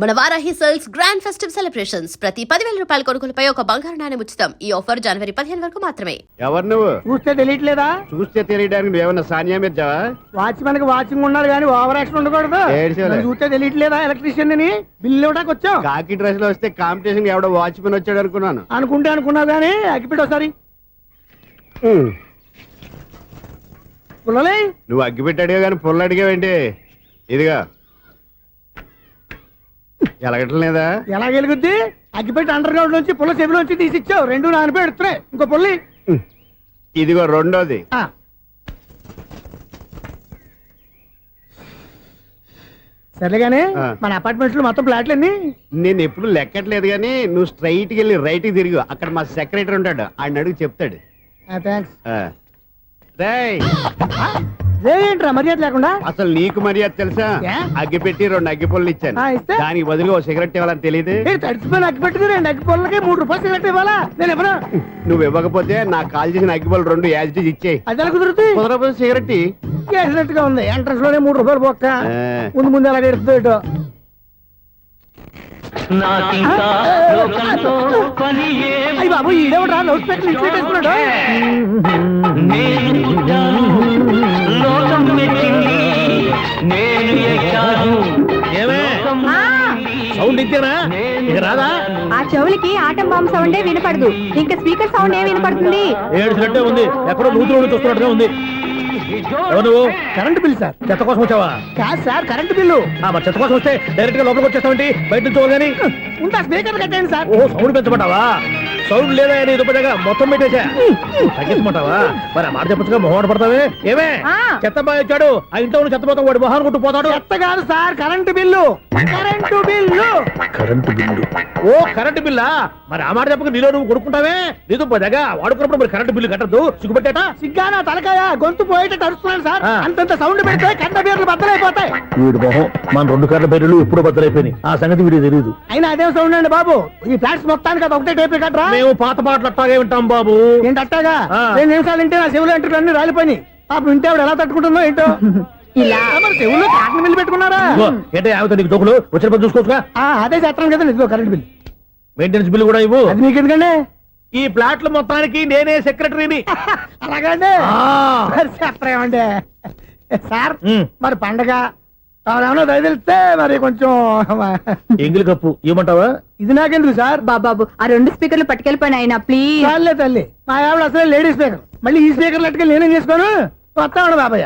మన Varahi sales grand festive celebrations ప్రతి 10,000 రూపాయల కొనుగోలుపై ఒక బంగారు నాణెం ఉచితం. ఈ ఆఫర్ జనవరి 15 వరకు మాత్రమే. ఎవరు నువ్వు? చూస్తే తెలియట్లేదా? చూస్తే తెలియడానికి నువ్వేమన్నా సానియా మీర్జావా? వాచ్మెన్ కి వాచింగ్ ఉండాలి కానీ ఓవర్ యాక్షన్ ఉండకూడదు. చూస్తే తెలియట్లేదా? ఎలక్ట్రీషియన్ ని బిల్లు ఇవ్వడానికి వచ్చావు. కాకి డ్రెస్ లో వస్తే కాంపిటీషన్ ఎవడో వాచ్మెన్ వచ్చాడు అనుకున్నాను. అనుకున్నావు కానీ అగ్గిపెట్టి ఒకసారి పుల్లలే. నువ్వు అగ్గి పెట్టాడుగా కానీ పుల్ల అడిగావేంటి? ఇదిగా ఎలగటం లేదా? ఎలా వెలుగుద్ది? అగ్గిపెట్టి అండర్ గ్రౌండ్ నుంచి పుల్ల చెవిలోంచి తీసిచ్చావు. రెండు నాన్నపై ఎడుతున్నాయి. ఇంకో పుల్లి ఇదిగో రెండోది. సరేగానే మన అపార్ట్మెంట్స్ లో మొత్తం ఫ్లాట్లు అన్ని నేను ఎప్పుడు లెక్కట్లేదు కానీ నువ్వు స్ట్రైట్ కి వెళ్ళి రైట్ కి తిరిగి అక్కడ మా సెక్రటరీ ఉంటాడు, ఆయన అడుగు చెప్తాడు. ఏంట్రా మర్యాద లేకుండా? అసలు నీకు మర్యాద తెలుసా? అగ్గి పెట్టి 2 అగ్గి పుల్లలు ఇచ్చాను, దానికి బదులు ఓ సిగరెట్ ఇవ్వాలని తెలియదు. తడిచిపోయిన అగ్గి పెట్టి 2 అగ్గి పుల్లకి 3 రూపాయలు సిగరెట్ ఇవ్వాలా? నేను ఇవ్వను. నువ్వు ఇవ్వకపోతే నాకు కాల్ చేసిన అగ్గి పుల్ల 2 యాజిటీస్ ఇచ్చేయి. అది ఎలా కుదురుతుంది? కుదరపోతే సిగరెట్ వేసినట్టుగా ఉంది. ఎంట్రన్స్ లోనే 3 రూపాయలు పోక్క. ముందు అలాగే ఎడుతుంది. అయ్యి బాబు ఈడేవడా లౌడ్ స్పీకర్ ఇన్స్టేట్ వేసుకున్నాడు. సౌండ్ ఇచ్చారా? రాదా? ఆ చెవులకి ఆటం బాంబు సౌండే వినపడదు, ఇంకా స్పీకర్ సౌండ్ ఏ వినపడుతుంది? ఏడ్చినట్టే ఉంది, ఎక్కడో నూతులు చూస్తున్నట్టుగా ఉంది. ఎవరు? Current bill sir. చెత్త కోసం వచ్చావా? కాదు సార్, కరెంట్ బిల్లు. చెత్త కోసం వస్తే డైరెక్ట్ గా లోపలికి వచ్చేస్తామంటే బయట నుంచి కానీ ఉంటా. స్పీకర్ కట్టండి సార్. ఓ సౌండ్ పెంచమంటావా? సౌండ్ లేదా దుప్పగా మొత్తం పెట్టేసా తగ్గించమంటావా? మరి మాట చెప్పచ్చుగా మొహమాట పడతావే. ఏమే చెత్త బాగా వచ్చాడు, ఆ ఇంట్లో చెత్త పోతాం, వాడు మొహాన్ కొట్టు పోతాడు. చెత్త కాదు sir, current bill. Current bill. Current bill. ఓ కరెంటు బిల్లా? మరి ఆ మాట చెప్పక నీలో నువ్వు కొడుకుంటావే. నీతో దగ్గర వాడుకున్నప్పుడు మరి కరెంటు బిల్లు కట్టద్దు. సిగ్గుపెట్టాట? సిగ్గానా తలకాయ? గొంతు పోయేటట్టు అరుస్తున్నాను సార్. అంతంత సౌండ్ పెడితే కంట బీర్లు బద్దలైపోతాయి. వీడు మొహం మన 2 కర్ల బీర్లు ఎప్పుడు బద్దలైపోయినాయి. ఆ సంగతి వీడికి తెలియదు. అయినా అదే సౌండ్ అండి బాబు. ఈ ఫ్లాట్స్ మొత్తానికి అది ఒకటే టేప్ కట్టరా? మేము పాత పాటలు అట్టాగే వింటాం బాబు. ఏంటి అట్టాగా? 2 నిమిషాలు వింటే నా చెవులు ఎంటర్ అన్ని రాలిపోయి. పాపం వింటే ఆవిడ ఎలా తట్టుకుంటుందో ఏంటో. ఇలా మరి చెవుల్లో కాటన్ బిల్లు పెట్టుకున్నారా? ఏంటో ఆమెతో నీకు దోకులు వచ్చిన పని చూసుకోవచ్చుగా. అదే చేస్తాను కదా. ఇదిగో కరెంట్ బిల్. మెయింటెనెన్స్ బిల్లు కూడా ఇవ్వు. అది మీకు ఎందుకండి? ఈ ప్లాట్ల మొత్తానికి నేనే సెక్రటరీని. అలాగండి. చెప్పరేమండి సార్. మరి పండగ ఏమన్నా దయదలిస్తే మరి కొంచెం ఎంగిలి కప్పు ఇవ్వమంటావా? ఇది నాకెందుకు సార్? బాబాబు ఆ 2 స్పీకర్లు పట్టుకెళ్ళిపోయిన ఆయన ప్లీజ్. చాలే తల్లి, మా ఆవిడ అసలే లేడీ స్పీకర్. మళ్ళీ ఈ స్పీకర్ లెట్టుకెళ్ళి నేనేం చేసుకోను? వస్తాడు బాబాయ్.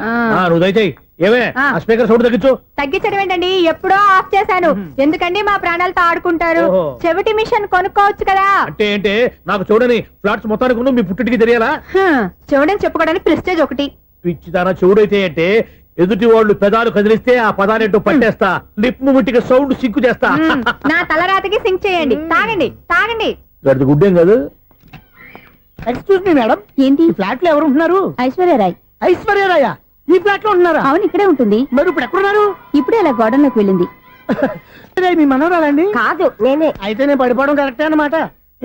నువ్వు దయచేయి. ఏమే స్పీకర్ సౌండ్ తగ్గించు. తగ్గించడం ఏంటండి? ఎప్పుడో ఆఫ్ చేశాను. ఎందుకండి మా ప్రాణాలతో ఆడుకుంటారు? చెవిటి మిషన్ కొనుక్కోవచ్చు కదా. అంటే ఏంటే నాకు చూడని ఫ్లాట్స్ మొత్తానికి మీ పుట్టింటికి తెలియాలా? చెవుడని చెప్పుకోవడానికి ప్రెస్టేజ్ ఒకటి. పిచ్చిదానా చెవుడైతే అంటే ఎదుటి వాళ్ళు పెదాలు కదిలిస్తే ఆ పదాలేంటో పట్టేస్తా. లిప్ ముట్టికి సౌండ్ సింకు చేస్తా. నా తలరాతకి సింక్ చేయండి. తాగండి తాగండి. గడిది గుడ్డేం కాదు. ఎక్స్క్యూజ్ మీ మేడం, ఏంటి? ఫ్లాట్ లో ఎవరు ఉంటున్నారు? ఐశ్వర్యరాయ్. ఐశ్వర్యరాయ ఈ ఫ్లాట్ లో ఉంటున్నారా? అవును, ఇక్కడే ఉంటుంది. మరి ఇప్పుడు ఎక్కడున్నారు? ఇప్పుడే అలా గోడంలోకి వెళ్ళింది. మీ మనవరాలండి? కాదు, నేనే. అయితే నేను పడిపోవడం కరెక్టే అన్నమాట.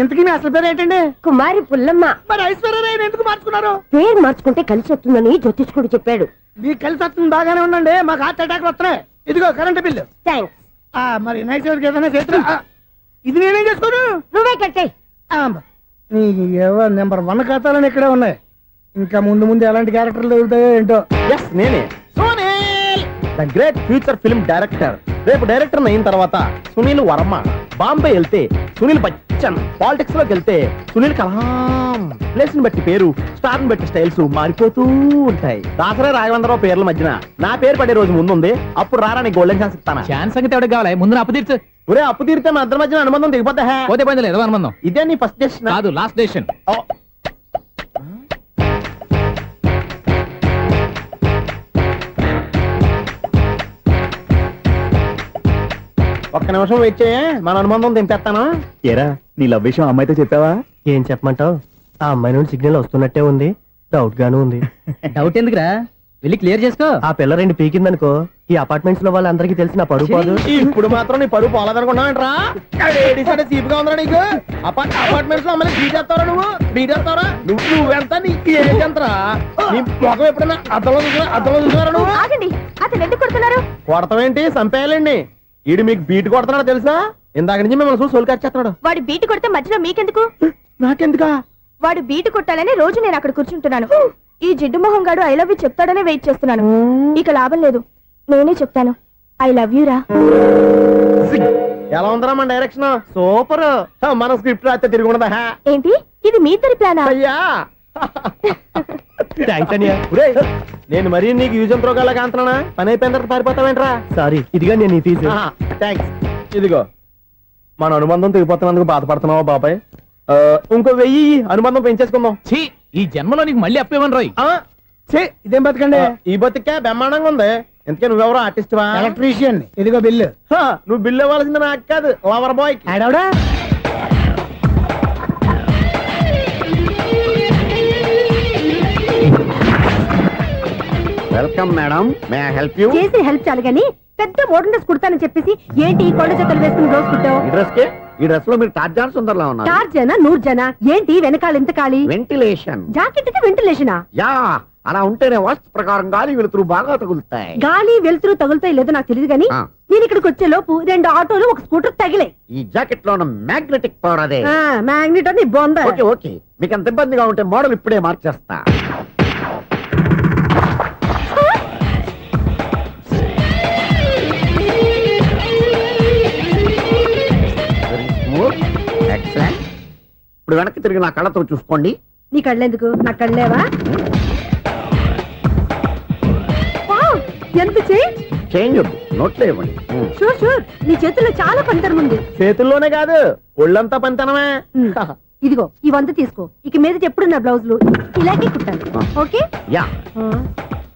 ఇంతకీ మీ అసలు పేరు ఏంటండి? కుమారి పుల్లమ్మ. మరి ఐశ్వర్యరాయ్ ఎందుకు మార్చుకున్నారు? పేరు మార్చుకుంటే కలిసి వస్తుందని జ్యోతిష్కుడు చెప్పాడు. మీకు కలిసి వస్తుంది, బాగానే ఉండండి. మాకు హార్ట్ అటాక్ వస్తున్నాయి. ఇదిగో కరెంట్ బిల్లు. థ్యాంక్స్. మరి నైట్ ఏదైనా చేస్తా. ఇది నేనేం చేసుకోను? నువ్వే కట్టే. నెంబర్ 1 ఖాతాలని ఇక్కడే ఉన్నాయి. ఇంకా ముందు ముందు ఎలాంటి క్యారెక్టర్లు దొరుకుతాయో ఏంటో. నేనే the great future film director. రేపు డైరెక్టర్ అయిన తర్వాత సునీల్ వర్మ. బాంబే వెళ్తే సునీల్ బచ్చన్. పాలిటిక్స్ లోకి వెళ్తే సునీల్ కలాం. ప్లేస్ ని బట్టి పేరు, స్టార్ ని బట్టి స్టైల్స్ మారిపోతూ ఉంటాయి. దాసరా రాఘవేంద్రరావు పేర్ల మధ్యన నా పేరు పడే రోజు ముందుంది. అప్పుడు రారా నీ గోల్డెన్ ఛాన్స్ ఇస్తానా? ఛాన్స్ సంగతి ఎవరికి కావాలి? ముందు అప్పు తీర్చు. ఒరే అప్పు తీరితే మన ఇద్దరి మధ్యన అనుబంధం దిగిపోతా. పోతే పోయింది లేదు అనుబంధం. ఇదే నీ ఫస్ట్ డెస్టినేషన్ కాదు, లాస్ట్ డెసిషన్. ఒక్క నిమిషం వెయిట్ చేయ, మన అనుబంధం దింపేస్తాను. ఏరా నీ లవ్ విషయం అమ్మాయితో చెప్పావా? ఏం చెప్పమంటావు? ఆ అమ్మాయి నుండి సిగ్నల్ వస్తున్నట్టే ఉంది. డౌట్ గాను ఉంది. డౌట్ ఎందుకురా? వెళ్ళి క్లియర్ చేసుకో. ఆ పిల్ల 2 పీకిందనుకో, ఈ అపార్ట్మెంట్స్ లో వాళ్ళందరికీ తెలిసిన పరువు పోదు. ఇప్పుడు మాత్రం నీ పరువు పోలేదనుకున్నావంటరా? సీపుగా ఉందా నీకు? అపార్ట్మెంట్స్ లో అమ్మని బీటేస్తారా? బీటేస్తారా? నువ్వెంత? నీకు ఏంటంతరా? నీ మొఖం ఎప్పుడైనా అద్దంలో చూసారా? నువ్వు ఆగండి, అతను ఎందుకు కొడుతున్నారు? కొడతావేంటి? చంపేయాలండి. ఈడు మీకు బీట్ కొడుతున్నాడు తెలుసా? ఇందాక నుంచి మిమ్మల్ని చూసి సోల్ చేస్తున్నాడు. వాడు బీటు కొడితే మధ్యలో మీకెందుకు? నాకెందుకా? వాడు బీటు కొట్టాలని రోజు నేను అక్కడ కూర్చుంటున్నాను. ఈ జిడ్డు మొహం గాడు ఐ లవ్ యూ చెప్తాడనే వెయిట్ చేస్తున్నాను. ఇక లాభం లేదు, నేనే చెప్తాను ఐ లవ్ యూ రా. ఎలా ఉందరా మన డైరెక్షన్? సూపర్. మన స్క్రిప్ట్ రాస్తే తిరిగి ఉండదా? ఏంటి ఇది మీ ఇద్దరి ప్లానా? అయ్యా ఒరేయ్, నేను మరీ నీకు యూజ్ త్రో గల కాంతనా? పని అయిపోయిన తర్వాత పారిపోతావేంట్రా? సారీ, ఇదిగా నేను థ్యాంక్స్. ఇదిగో మన అనుబంధం తెగిపోతున్నందుకు బాధపడుతున్నావా బాబాయ్? ఇంకో 1000 అనుబంధం పెంచేసుకుందాం. ఛీ, ఈ జన్మలో నీకు మళ్ళీ అప్పేమని రాయ్. ఇదేం బతకండి. ఈ బతికే బ్రహ్మాండంగా ఉంది. ఎందుకే నువ్వెవరో ఆర్టిస్ట్ వా? ఎలక్ట్రీషియన్. ఇదిగో బిల్లు. నువ్వు బిల్లు ఇవ్వాల్సింది నాకు కాదు, లవర్ బాయ్. ఆడవడా? Welcome madam, may I help you? చేసి హెల్ప్ చాలు గాని పెద్ద మోడల్ డ్రెస్ కుడతానని చెప్పేసి ఏంటి ఈ కొండ జతలు వేసుకుని రోజు కుట్టావు? ఈ డ్రెస్ లో మీరు టార్జాన్ సుందర్లా ఉన్నారు. చార్జనా 100 జనా? ఏంటి వెనకాల ఎంత ఖాళీ? వెంటిలేషన్. జాకెట్ కి వెంటిలేషనా? యా, అలా ఉంటేనే వాస్తు ప్రకారం గాలి వెలుతురు బాగా తగులుతాయి. గాలి వెలుతురు తగులుతాయి లేదో నాకు తెలియదు గానీ నేను ఇక్కడికి వచ్చే లోపు 2 ఆటోలు ఒక స్కూటర్ తగిలే. ఈ జాకెట్ లో ఉన్న మ్యాగ్నెటిక్ పవర్ అదే. మ్యాగ్నెట్ అని బొంద. ఓకే, మీకు అంత ఇబ్బందిగా ఉంటే మోడల్ ఇప్పుడే మార్చేస్తా. ఎక్సలెంట్. ఇప్పుడు వెనక్కి తిరిగి నా కళ్ళతో చూసుకోండి. నీ కళ్ళెందుకు? నా కళ్ళేవా? వావ్, ఎంత చేంజ్. చేంజ్ వద్దు, నోట్లో ఇవ్వండి. షూర్ షూర్, నీ చేతుల్లో చాలా పంతరం ఉంది. చేతుల్లోనే కాదు, ఒళ్ళంతా పంతనమే. ఇదిగో ఈ 100 తీసుకో. ఇక మీద ఎప్పుడు నా బ్లౌజులు ఇలాగే కుట్టాను. ఓకే? యా,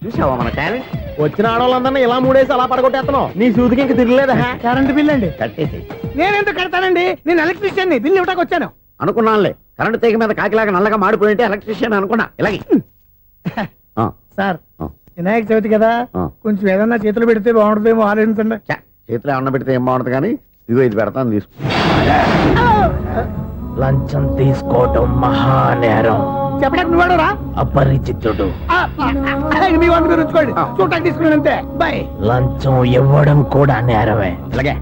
చూసావా మన టాలెంట్? వచ్చిన ఆడవాళ్ళందరినీ ఇలా మూడేసి అలా పడగొట్టేస్తున్నావు. నీ సూదికి ఇంక తిరగలేదా? కరెంట్ బిల్ అండి. కట్టేసి. నేనెందుకు కడతానండి? నేను ఎలక్ట్రీషియన్. బిల్లు ఇవ్వడానికి వచ్చాను. అనుకున్నానులే, కరెంట్ తీగ మీద కాకిలాగా నల్లగా మాడిపోయింటే ఎలక్ట్రీషియన్ అనుకున్నా. ఇలాగే సార్, వినాయక చవితి కదా, కొంచెం ఏదన్నా చేతులు పెడితే బాగుంటుందేమో ఆలోచించండి. చేతిలో అన్న పెడితే ఏం బాగుంటుంది కానీ ఇదిగో ఇది పెడతాను, తీసుకో. లంచం తీసుకోవటం మహానేరం. చెప్పడానికి నువ్వాడరా? అపరిచితుడు. మీ వంద మీరు ఉంచుకోండి, చూడటానికి తీసుకున్నాను అంతే. బాయ్. లంచం ఇవ్వడం కూడా నేరమే. అలాగే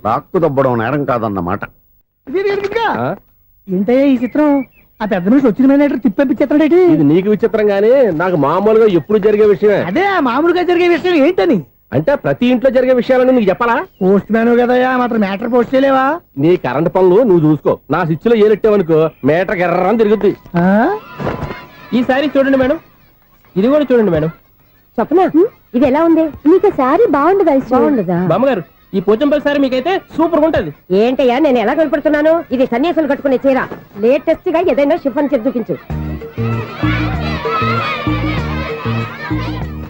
రాక్కు దబ్బడం నేరం కాదన్నమాట. ఏంటయ్యా ఈ చిత్రం? ఆ పెద్ద మనిషి వచ్చిన మేనేటర్ తిప్పించేస్తాడేటి? ఇది నీకు విచిత్రం గానీ నాకు మామూలుగా ఎప్పుడు జరిగే విషయమే. అదే మామూలుగా జరిగే విషయం ఏంటని? అంటే ప్రతి ఇంట్లో జరిగే విషయాలను నీకు చెప్పాలా? పోస్ట్ మ్యాన్ కదయ్యా, మాత్రం మ్యాటర్ పోస్ట్ చేయలేవా? నీ కరెంట్ పనులు నువ్వు చూసుకో. నా స్విచ్ లో ఏలెట్టావనుకో మీటర్ ఎర్రని తిరుగుద్ది. ఈసారి చూడండి మేడం, ఇది కూడా చూడండి మేడం. చెప్పనా, ఇది ఎలా ఉంది? నీకు సారీ బాగుండదా? బాగుండదా? బామ్మగారు, ఈ పోచంపల్లి సారీ మీకైతే సూపర్ ఉంటుంది. ఏంటయ్యా నేను ఎలా కనపడుతున్నాను? ఇది సన్యాసులు కట్టుకునే చీర. లేటెస్ట్ గా ఏదైనా షిఫన్ చేసి చూపించు.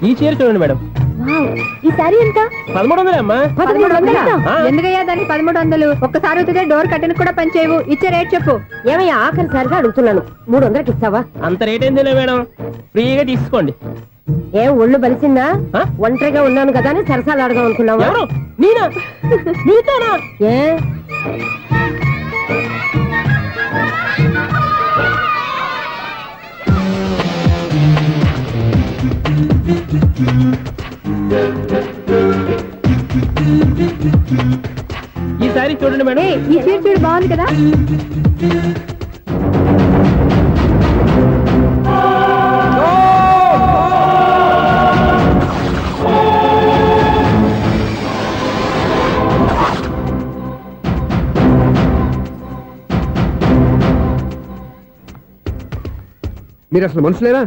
ఈ చీర చూడండి మేడం. ఈ సారీ ఎంత? 1300 అమ్మా. 1300? ఎందుకయ్యా దానికి 1300? ఒక్కసారి అవుతుందే డోర్ కట్టెన్ కూడా పని చేయవు. ఇచ్చే రేట్ చెప్పు. ఏమయ్యా ఆఖరిసారిగా అడుగుతున్నాను, 300కి ఇస్తావా? అంత రేట్ ఏంది మేడం, ఫ్రీగా తీసుకోండి. ఏం ఒళ్ళు బలిసిందా? ఒంటరిగా ఉన్నాను కదా అని సరసాలు అడగా అనుకున్నావా? ఎవరు? నేనా? నీతోనా? ఏ ఈ సారీ చూడండి మేడం. ఈ చీర చూడు, బాగుంది కదా? మీరు అసలు మనుషులేనా?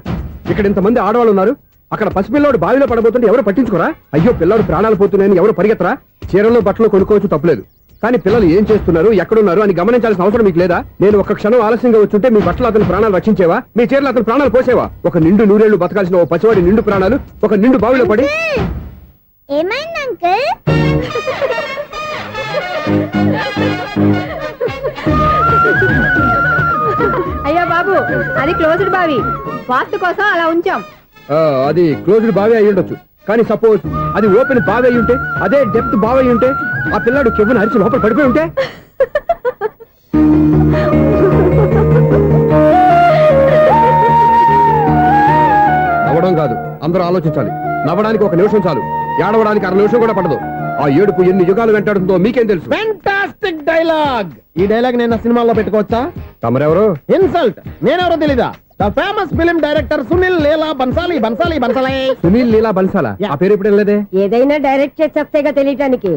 ఇక్కడ ఇంతమంది ఆడవాళ్ళు ఉన్నారు, అక్కడ పసిపిల్లాడు బావిలో పడబోతుంటే ఎవరు పట్టించుకోరా? అయ్యో పిల్లాడు ప్రాణాలు పోతున్నాయని ఎవరు పరిగెత్తరా? చీరలు బట్టలు కొనుక్కోవచ్చు, తప్పులేదు. కానీ పిల్లలు ఏం చేస్తున్నారు, ఎక్కడున్నారు అని గమనించాల్సిన అవసరం మీకు లేదా? నేను ఒక క్షణం ఆలస్యంగా వచ్చుంటే మీ బట్టలు అతని ప్రాణాలు రక్షించేవా? మీ చీరలు అతని ప్రాణాలు పోసేవా? ఒక నిండు నూరేళ్లు బతకాల్సిన ఓ పసివాడి నిండు ప్రాణాలు ఒక నిండు బావిలో పడి. ఏమైంది అంకుల్? అయ్యో బాబు, అది క్లోజ్డ్ బావి, వాస్తు కోసం అలా ఉంచాం. అది క్లోజ్డ్ బావి అయి ఉండొచ్చు, కానీ సపోజ్ అది ఓపెన్ బావి అయి ఉంటే, అదే డెప్త్ బావి అయి ఉంటే, ఆ పిల్లాడు కెవ్వున అరిచి లోపల పడిపోయి ఉంటే? నవ్వడం కాదు, అందరూ ఆలోచించాలి. నవ్వడానికి 1 నిమిషం చాలు, ఏడవడానికి 1/2 నిమిషం కూడా పడదు. ఆ ఏడుపు ఎన్ని యుగాలు వెంటాడుతుందో మీకేం తెలుసు? Fantastic dialogue. ఈ డైలాగ్ నేను సినిమాలో పెట్టుకోవచ్చా? తమరెవరు? ఇన్సల్ట్. నేనెవరో తెలీదా? The famous film director Sunil Leela Bansali. Sunil Leela బన్సాలా? ఆ పేరు ఇప్పుడు వెళ్ళలేదే. ఏదైనా డైరెక్ట్ చేసేస్తేగా తెలియటానికి.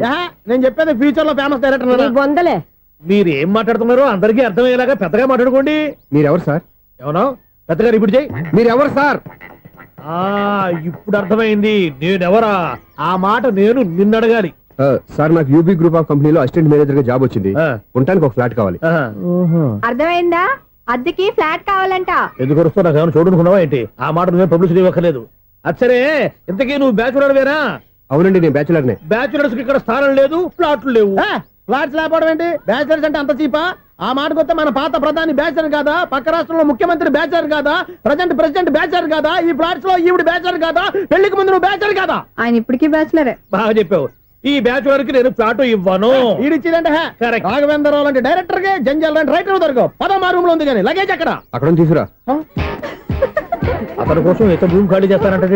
నేను చెప్పేది ఫ్యూచర్ లో ఫేమస్ డైరెక్టర్. బొందలే. మీరు ఏం మాట్లాడుతున్నారో అందరికీ అర్థమయ్యేలాగా పెద్దగా మాట్లాడుకోండి. మీరెవరు సార్? ఎవరో పెద్దగా రిపీట్ చేయి. మీరెవరు సార్? ఇప్పుడు అర్థమైంది నేనెవరా. ఆ మాట నేను నిన్ను అడగాలి. సార్ నాకు యూబీ గ్రూప్ ఆఫ్ కంపెనీలో అసిస్టెంట్ మేనేజర్ గా జాబ్ వచ్చింది. ఉండటానికి ఒక ఫ్లాట్ కావాలి. అర్థమైందా? అద్దెకి ఫ్లాట్ కావాలంట. ఎందుకు వస్తున్నా నాకు ఏమైనా చూడనుకున్నావా ఏంటి? ఆ మాట నువ్వే పబ్లిసిటీ ఇవ్వక్కర్లేదు. అచ్చరే, ఇంతకీ నువ్వు బ్యాచులర్ వేరా? అవునండి, నేను బ్యాచులర్నే. బ్యాచులర్స్ కి ఇక్కడ స్థానం లేదు, ప్లాట్లు లేవు. ఫ్లాట్స్ లేకపోవడం ఏంటి? బ్యాచిలర్స్ అంటే అంత చీపా? ఆ మాటకొస్తే మన పాత ప్రధాని బ్యాచర్ కాదా? పక్క రాష్ట్రంలో ముఖ్యమంత్రి బ్యాచర్ కాదా? ప్రెసిడెంట్ బ్యాచర్ కాదా? ఈ ఫ్లాట్స్ లో ఈవిడ బ్యాచర్ కాదా? పెళ్లికి ముందు నువ్వు బ్యాచర్ కాదా? ఆయన ఇప్పటికీ బ్యాచులరే. బాగా చెప్పావు. ఈ బ్యాచులర్ కి నేను ఫ్లాట్ ఇవ్వను. ఈడిచ్చిందంటే Correct. రాఘవేంద్రరావు లాంటి డైరెక్టర్ గా జంజల్ లాంటి రైటర్ దొరకవు. పదమా రూమ్ లో ఉంది కానీ లగేజ్ అక్కడ. అక్కడ నుంచి తీసుకురా. అతని కోసం ఎంత భూమి ఖాళీ చేస్తానంటే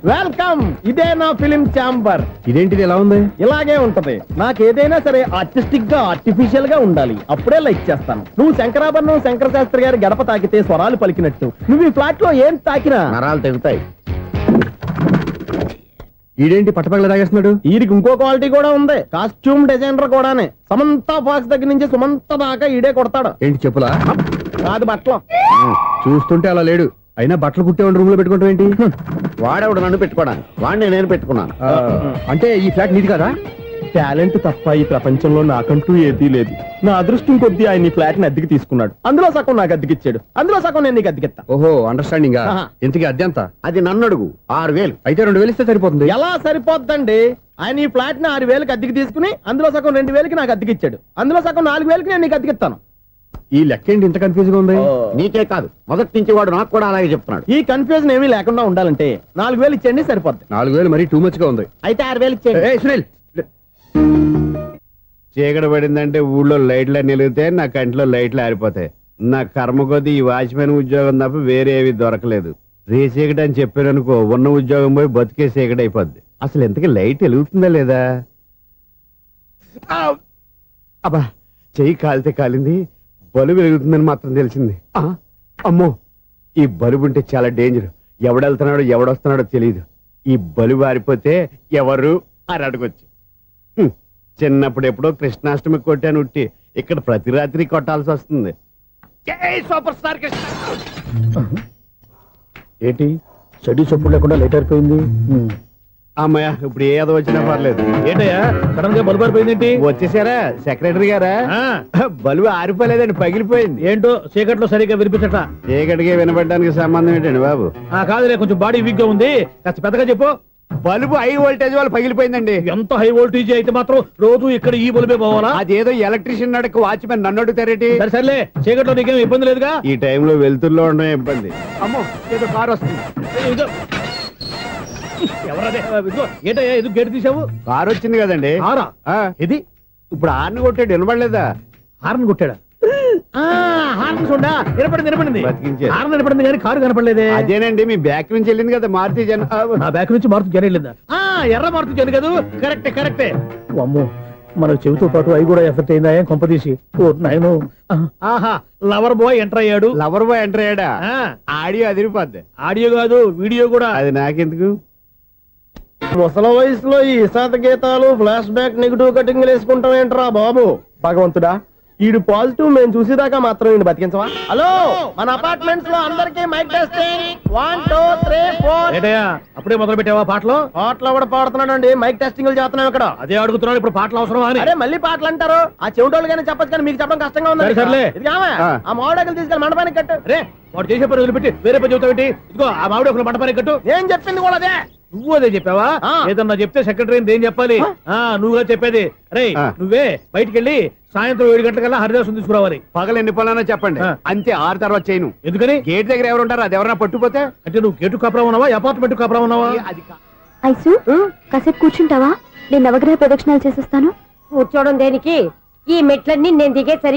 వెల్కమ్. ఇదే నా ఫిలిం ఛాంబర్. ఇదేంటిది ఎలా ఉంది? ఇలాగే ఉంటది. నాకు ఏదైనా సరే ఆర్టిస్టిక్ గా ఆర్టిఫిషియల్ గా ఉండాలి. అప్పుడే లైక్ చేస్తాను. నువ్వు శంకరాభరణం శంకర శాస్త్రి గారి గడప తాకితే స్వరాలు పలికినట్టు నువ్వు ఈ ఫ్లాట్ లో ఏం తాకినా నరాలు తెగుతాయి. ఈడేంటి పట్టపగల తాగేస్తున్నాడు? వీరికి ఇంకో క్వాలిటీ కూడా ఉంది. కాస్ట్యూమ్ డిజైనర్ కూడానే. సమంత ఫాక్స్ దగ్గర నుంచి సుమంత దాకా ఈడే కొడతాడు. ఏంటి చెప్పులా? కాదు బట్టలు. చూస్తుంటే అలా లేడు. అయినా బట్టలు కుట్టేవాడి రూమ్ లో పెట్టుకుంటాం ఏంటి? వాడేవాడు నన్ను పెట్టుకోవడానికి, వాడిని నేను పెట్టుకున్నాను. అంటే ఈ ఫ్లాట్ నీది కదా? టాలెంట్ తప్ప ఈ ప్రపంచంలో నాకంటూ ఏదీ లేదు. నా అదృష్టం కొద్దీ ఆయన ఈ ఫ్లాట్ ని అద్దెకి తీసుకున్నాడు. అందులో సగం నాకు అద్దెకిచ్చాడు. అందులో సగం నేను నీకు అద్దెకిస్తా. ఓహో, అండర్స్టాండింగ్. ఆహా. ఇంతకీ అద్దె ఎంత? అది నన్ను అడుగు. 6,000. అయితే 2,000 ఇస్తే సరిపోతుంది. ఎలా సరిపోద్దండి? ఆయన ఈ ఫ్లాట్ ని 6,000కి అద్దెకి తీసుకుని అందులో సగం 2,000కి నాకు అద్దెకిచ్చాడు. అందులో సగం 4,000కి నేను నీకు అద్దెకిస్తాను. ఈ లెక్క ఏంటి ఇంత కన్ఫ్యూజ్ గా ఉంది? నీకే కాదు, మొదటి నుంచి వాడు నాకు కూడా అలాగే చెప్తున్నాడు. ఈ కన్ఫ్యూజన్ ఏమీ లేకుండా ఉండాలంటే 4,000 ఇచ్చేయండి, సరిపోద్ది. 4,000 మరీ టూ మచ్ గా ఉంది. అయితే 6,000 ఇచ్చేయండి. ఏయ్, సునీల్. చీకటి పడిందంటే ఊళ్ళో లైట్లు నిలిగితే నా కంటిలో లైట్లు ఆరిపోతాయి. నా కర్మ కొద్దీ ఈ వాచ్మెన్ ఉద్యోగం తప్ప వేరే ఏవి దొరకలేదు. రేచీకటి అని చెప్పారనుకో, ఉన్న ఉద్యోగం పోయి బతికే చీకటి అయిపోద్ది. అసలు ఎంతకీ లైట్ వెలుగుతుందా లేదా? అబ్బా, చెయ్యి కాలితే కాలింది, బలుబు వెలుగుతుందని మాత్రం తెలిసింది. అమ్మో, ఈ బలుబు ఉంటే చాలా డేంజర్. ఎవడెళ్తున్నాడో ఎవడొస్తున్నాడో తెలియదు. ఈ బలుబు ఆరిపోతే ఎవరు అని అడగొచ్చు. చిన్నప్పుడు ఎప్పుడో కృష్ణాష్టమి కొట్టాను ఉట్టి, ఇక్కడ ప్రతి రాత్రి కొట్టాల్సి వస్తుంది. జై సూపర్ స్టార్ కృష్ణ. ఏంటి చెడు చెప్పుడు లేకుండా లేట్ అయిపోయింది. అమ్మయ్య, ఇప్పుడు ఏదో వచ్చినా పర్లేదు. ఏంటయ్యా సడన్ గా బల్బు అయిపోయింది? వచ్చేసారా సెక్రటరీ గారా? బలుబు ఆరిపోలేదండి, పగిలిపోయింది. ఏంటో చీకట్లో సరిగ్గా వినిపించట. చీకటికి వినపడడానికి సంబంధం ఏంటండి బాబు? కాదులే, కొంచెం బాడీ వీక్ గా ఉంది, కాస్త పెద్దగా చెప్పు. బల్బు హై వోల్టేజ్ వాళ్ళు పగిలిపోయిందండి. ఎంత హై వోల్టేజ్ అయితే మాత్రం రోజు ఇక్కడ ఈ బల్బే పోవాలా? అదేదో ఎలక్ట్రీషియన్ నడక వాచ్మెన్ నన్ను అడుగుతారేటి? సరే సర్లే, చీకట్లో నీకేం ఇబ్బంది లేదుగా? ఈ టైంలో వెళ్తుల్లో ఉండడం ఇబ్బంది. అమ్మో, ఏదో కారు వస్తుంది. ఇదిగో. ఎవరదే? ఇదిగో, ఏంటయ్యా ఎందుకు గేట్ తీసావు? కారు వచ్చింది కదండి. ఆరా ఇది ఇప్పుడు ఆర్ని కొట్టాడు, వినపడలేదా? హార్న్ కొట్టాడా? హార్న్ చూడా వినపడింది. బతికించారు. హార్న్ వినపడింది కానీ కారు కనపడలేదే. అదేనండి, మీ బ్యాక్ నుంచి వెళ్ళింది కదా మారుతి జన. నా బ్యాక్ నుంచి మారుతు జరగలేదా? ఎర్ర మారుతు జన కదా. కరెక్టే. అమ్మో, మన చెవితో పాటు అవి కూడా ఎఫెక్ట్ అయిందా? ఏం కొంపదీసి? ఓ నాయనో. ఆహా, లవర్ బాయ్ ఎంటర్ అయ్యాడు. లవర్ బాయ్ ఎంటర్ అయ్యాడా? ఆడియో అదిరిపోద్ది. ఆడియో కాదు, వీడియో కూడా. అది నాకెందుకు? ముసలి వయసులో ఈ ఇసాత గీతాలు, ఫ్లాష్ బ్యాక్, నెగిటివ్ కటింగ్ వేసుకుంటాం ఏంట్రా బాబు? భగవంతుడా, ఈడు పాజిటివ్ మేము చూసేదాకా మాత్రం ఈయన బతికించవా? హలో, మన అపార్ట్మెంట్స్ లో అందరికీ మైక్ టెస్టింగ్. 1 2 3 4. ఏంటయ్యా అప్పుడే మొదలు పెట్టావా పాటలు? పాటలు కూడా పాడుతున్నాడు అండి. మైక్ టెస్టింగ్ చేస్తున్నాం ఇక్కడ. అదే అడుగుతున్నాడు, ఇప్పుడు పాటలు అవసరమా అని. అరే మళ్ళీ పాటలు అంటారు. ఆ చెవిటోళ్ళు కానీ చెప్పచ్చు కానీ మీకు చెప్పడం కష్టంగా ఉంది. సర్లే. ఆ మామిడాకులు తీసుకెళ్ళి మండపానికి కట్టు. రే, వాడు చేసే పని వదిలిపెట్టి వేరే పని చెబుతావేంటి? ఇదిగో ఆ మామిడి ఒక మంటపానికి కట్టు. ఏం చెప్పింది కూడా అదే. నువ్వు అదే చెప్పావా? ఏదన్నా చెప్తే సెక్రటరీ ఏం చెప్పాలి? నువ్వుగా చెప్పేది. రే, నువ్వే బయటికి వెళ్ళి సాయంత్రం 7 గంటలకల్లా హరిదాసు తీసుకురావాలి. పగలు ఎన్ని పనులన్నా చెప్పండి, అంతే. 6 తర్వాత చేయను. ఎందుకని? గేట్ దగ్గర ఎవరు ఉంటారు? అది ఎవరన్నా పట్టుపోతే? అంటే నువ్వు గేటు కాపురా ఉన్నావా, అపార్ట్మెంట్ కాపురా ఉన్నావా? అది ఐసు, కాసేపు కూర్చుంటావా? నేను నవగ్రహ ప్రదక్షిణాలు చేసేస్తాను. కూర్చోవడం దేనికి? ఈ మెట్లన్నీ నేను దిగేసరికి